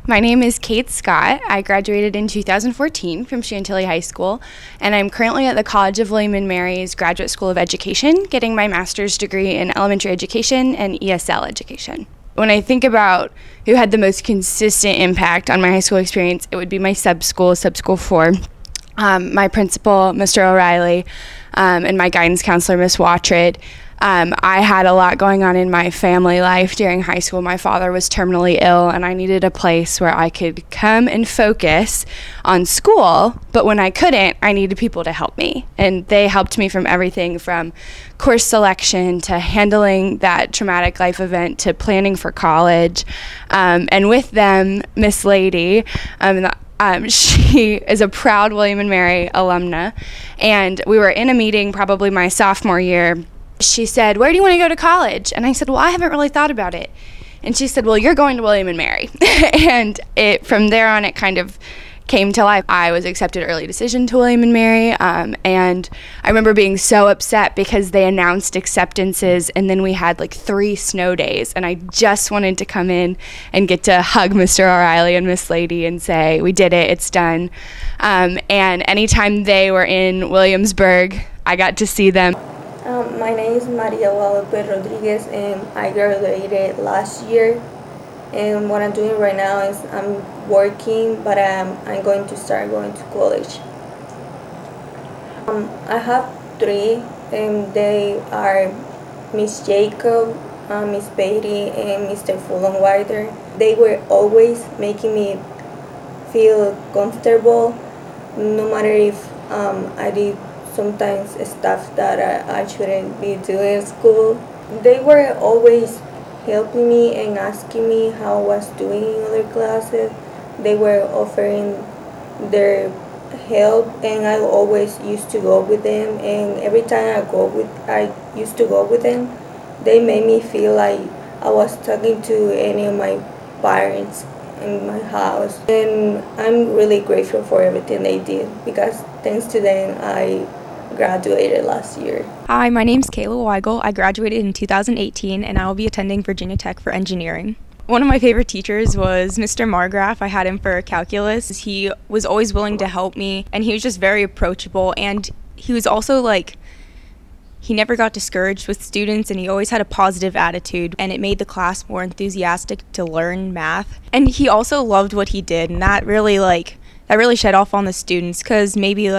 My name is Kate Scott. I graduated in 2014 from Chantilly High School, and I'm currently at the College of William & Mary's Graduate School of Education, getting my master's degree in elementary education and ESL education. When I think about who had the most consistent impact on my high school experience, it would be my Sub School 4, my principal, Mr. O'Reilly, and my guidance counselor, Miss Watred. I had a lot going on in my family life during high school. My father was terminally ill, and I needed a place where I could come and focus on school, but when I couldn't, I needed people to help me. And they helped me from everything from course selection to handling that traumatic life event to planning for college. And with them, Miss Lady, she is a proud William & Mary alumna, and we were in a meeting probably my sophomore year. She said, "Where do you want to go to college?" And I said, "Well, I haven't really thought about it." And she said, "Well, you're going to William & Mary." And from there on, it kind of came to life. I was accepted early decision to William & Mary, and I remember being so upset because they announced acceptances, and then we had like 3 snow days, and I just wanted to come in and get to hug Mr. O'Reilly and Miss Lady and say, "We did it, it's done." And anytime they were in Williamsburg, I got to see them. My name is Maria Guadalupe Rodriguez, and I graduated last year. And what I'm doing right now is I'm working, but I'm going to start going to college. I have 3, and they are Miss Jacob, Miss Beatty, and Mr. Fullenweider. They were always making me feel comfortable, no matter if I did sometimes stuff that I shouldn't be doing in school. They were always helping me and asking me how I was doing in other classes. They were offering their help, and I always used to go with them. And every time I used to go with them, they made me feel like I was talking to any of my parents in my house. And I'm really grateful for everything they did, because thanks to them, I graduated last year. Hi, my name's Kayla Weigel. I graduated in 2018, and I will be attending Virginia Tech for engineering. One of my favorite teachers was Mr. Margraf. I had him for calculus. He was always willing to help me, and he was just very approachable, and he was also he never got discouraged with students, and he always had a positive attitude, and it made the class more enthusiastic to learn math. And he also loved what he did, and that really shed off on the students, because maybe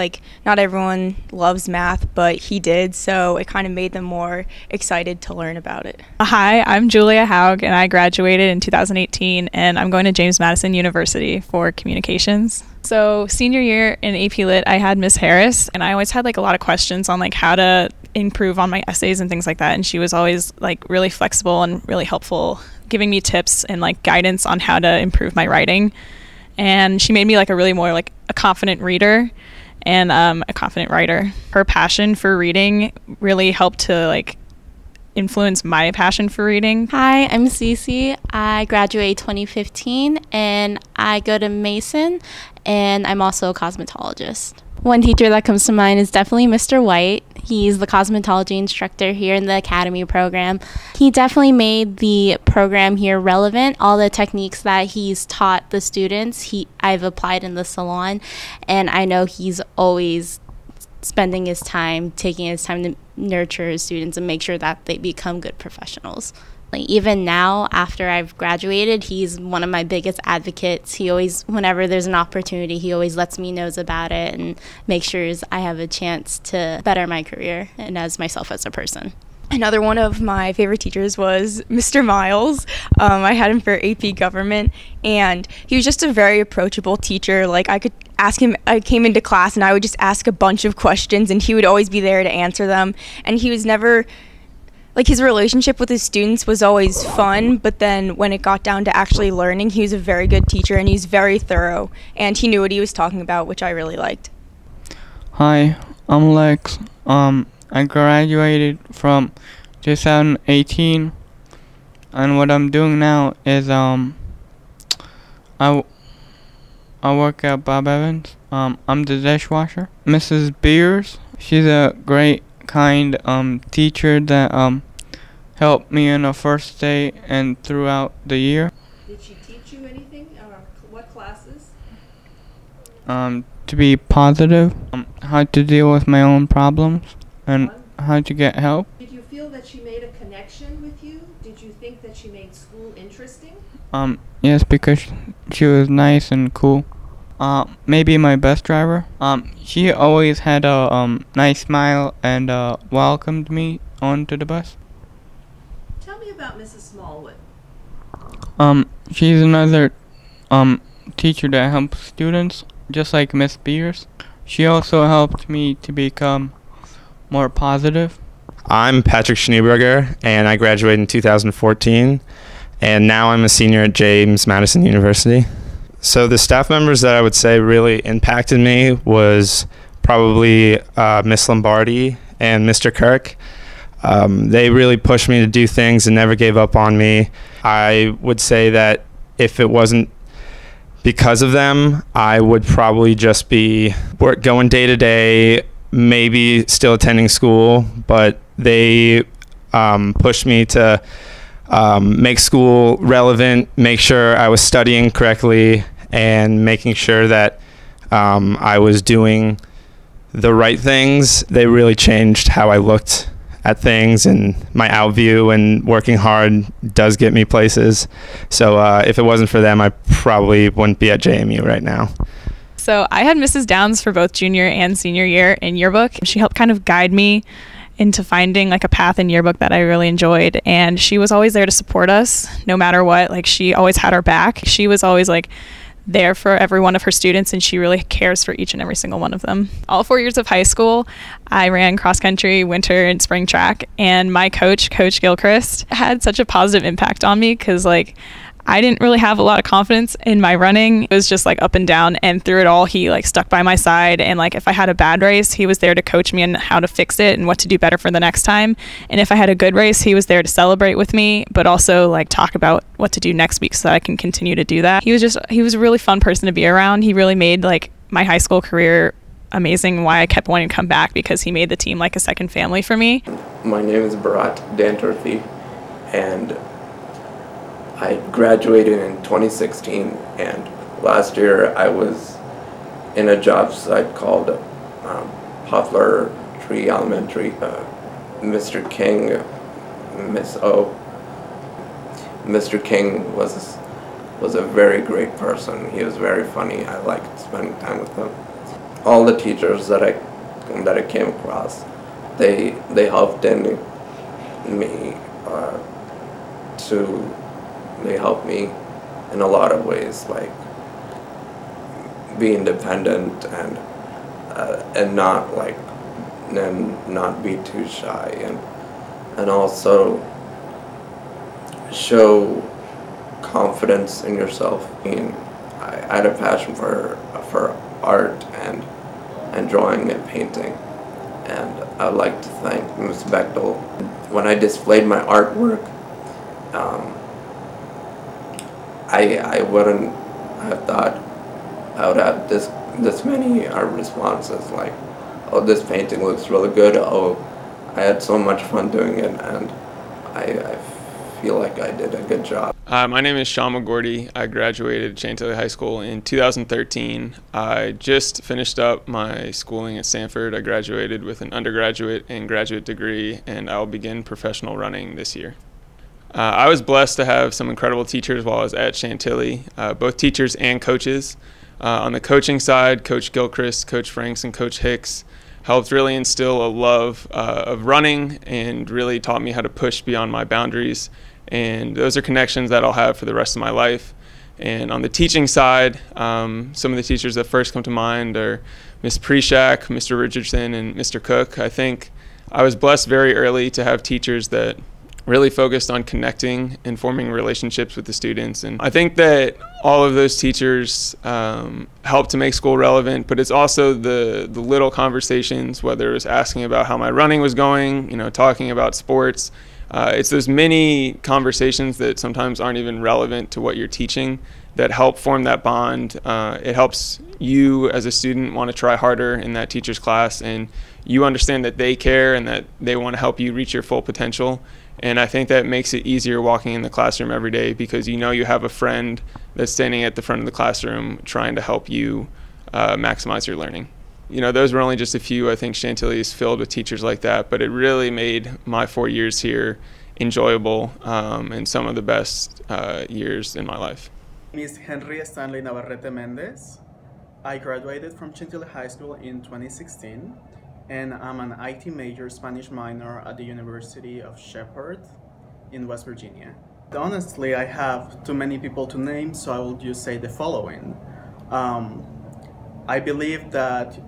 not everyone loves math, but he did, so it kind of made them more excited to learn about it. Hi, I'm Julia Haug, and I graduated in 2018, and I'm going to James Madison University for communications. So senior year in AP Lit, I had Miss Harris, and I always had a lot of questions on how to improve on my essays and things like that, and she was always really flexible and really helpful, giving me tips and guidance on how to improve my writing. And she made me a really more a confident reader and a confident writer. Her passion for reading really helped to influence my passion for reading. Hi, I'm Cece. I graduated 2015, and I go to Mason, and I'm also a cosmetologist. One teacher that comes to mind is definitely Mr. White. He's the cosmetology instructor here in the academy program. He definitely made the program here relevant. All the techniques that he's taught the students, I've applied in the salon, and I know he's always spending his time, taking his time to nurture his students and make sure that they become good professionals. Even now, after I've graduated, he's one of my biggest advocates. He always, whenever there's an opportunity, he always lets me know about it and makes sure I have a chance to better my career and as myself as a person. Another one of my favorite teachers was Mr. Miles. I had him for AP Government, and he was just a very approachable teacher. I could ask him, I came into class and I would just ask a bunch of questions, and he would always be there to answer them. And he was never, his relationship with his students was always fun, but then when it got down to actually learning, he was a very good teacher, and he's very thorough, and he knew what he was talking about, which I really liked. Hi, I'm Lex. I graduated from 2018, and what I'm doing now is I work at Bob Evans. I'm the dishwasher. Mrs. Beers, she's a great, kind teacher that helped me in the first day and throughout the year. Did she teach you anything? anything? What classes? To be positive, how to deal with my own problems, and how to get help. Did you feel that she made a connection with you? Did you think that she made school interesting? Yes, because she was nice and cool. Maybe my bus driver. She always had a nice smile and welcomed me onto the bus. Tell me about Mrs. Smallwood. She's another teacher that helps students, just like Miss Beers. She also helped me to become more positive. I'm Patrick Schneeberger, and I graduated in 2014, and now I'm a senior at James Madison University. So the staff members that I would say really impacted me was probably Miss Lombardi and Mr. Kirk. They really pushed me to do things and never gave up on me. I would say that if it wasn't because of them, I would probably just be going day to day, maybe still attending school, but they pushed me to make school relevant, make sure I was studying correctly, and making sure that I was doing the right things. They really changed how I looked at things, and my outview, and working hard does get me places. So if it wasn't for them, I probably wouldn't be at JMU right now. So I had Mrs. Downs for both junior and senior year in yearbook. She helped kind of guide me into finding like a path in yearbook that I really enjoyed, and she was always there to support us no matter what. Like, she always had our back. She was always like there for every one of her students, and she really cares for each and every single one of them. All 4 years of high school, I ran cross country, winter, and spring track, and my coach Gilchrist, had such a positive impact on me because like I didn't really have a lot of confidence in my running. It was just like up and down, and through it all, he like stuck by my side, and like if I had a bad race, he was there to coach me on how to fix it and what to do better for the next time. And if I had a good race, he was there to celebrate with me, but also like talk about what to do next week so that I can continue to do that. He was a really fun person to be around. He really made like my high school career amazing, why I kept wanting to come back, because he made the team like a second family for me. My name is Bharat Dantorthi, and I graduated in 2016, and last year I was in a job site called Poplar Tree Elementary. Mr. King, Miss O. Mr. King was a very great person. He was very funny. I liked spending time with him. All the teachers that I came across, they helped in me They helped me in a lot of ways, like be independent and not be too shy, and also show confidence in yourself. I had a passion for art and drawing and painting, and I'd like to thank Ms. Bechtel. When I displayed my artwork, I wouldn't have thought I would have this many responses, like, oh, this painting looks really good, oh, I had so much fun doing it, and I feel like I did a good job. My name is Sean McGordy. I graduated Chantilly High School in 2013. I just finished up my schooling at Sanford. I graduated with an undergraduate and graduate degree, and I'll begin professional running this year. I was blessed to have some incredible teachers while I was at Chantilly, both teachers and coaches. On the coaching side, Coach Gilchrist, Coach Franks, and Coach Hicks helped really instill a love of running and really taught me how to push beyond my boundaries. And those are connections that I'll have for the rest of my life. And on the teaching side, some of the teachers that first come to mind are Ms. Preshak, Mr. Richardson, and Mr. Cook. I think I was blessed very early to have teachers that really focused on connecting and forming relationships with the students. And I think that all of those teachers help to make school relevant, but it's also the little conversations, whether it was asking about how my running was going, talking about sports. It's those many conversations that sometimes aren't even relevant to what you're teaching that help form that bond. It helps you as a student want to try harder in that teacher's class, and you understand that they care and that they want to help you reach your full potential. And I think that makes it easier walking in the classroom every day because you know you have a friend that's standing at the front of the classroom trying to help you maximize your learning. You know, those were only just a few. I think Chantilly is filled with teachers like that, but it really made my 4 years here enjoyable and some of the best years in my life. Miss Henry Stanley Navarrete Mendez. I graduated from Chantilly High School in 2016, and I'm an IT major, Spanish minor at the University of Shepherd in West Virginia. Honestly, I have too many people to name, so I will just say the following. I believe that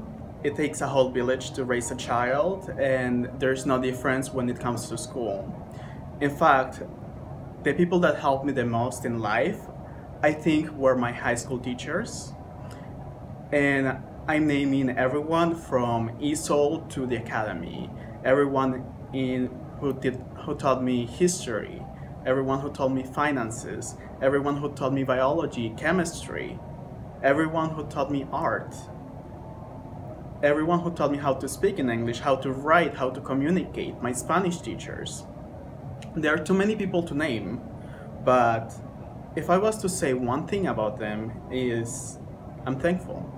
it takes a whole village to raise a child, and there's no difference when it comes to school. In fact, the people that helped me the most in life, I think, were my high school teachers. And I'm naming everyone from ESOL to the academy, everyone who taught me history, everyone who taught me finances, everyone who taught me biology, chemistry, everyone who taught me art, everyone who taught me how to speak in English, how to write, how to communicate, my Spanish teachers. There are too many people to name, but if I was to say one thing about them is I'm thankful.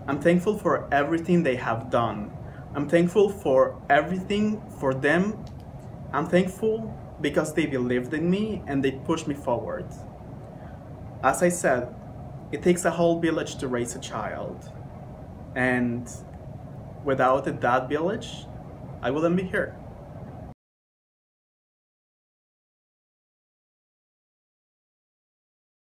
I'm thankful for everything they have done. I'm thankful for everything for them. I'm thankful because they believed in me and they pushed me forward. As I said, it takes a whole village to raise a child. And without that village, I wouldn't be here.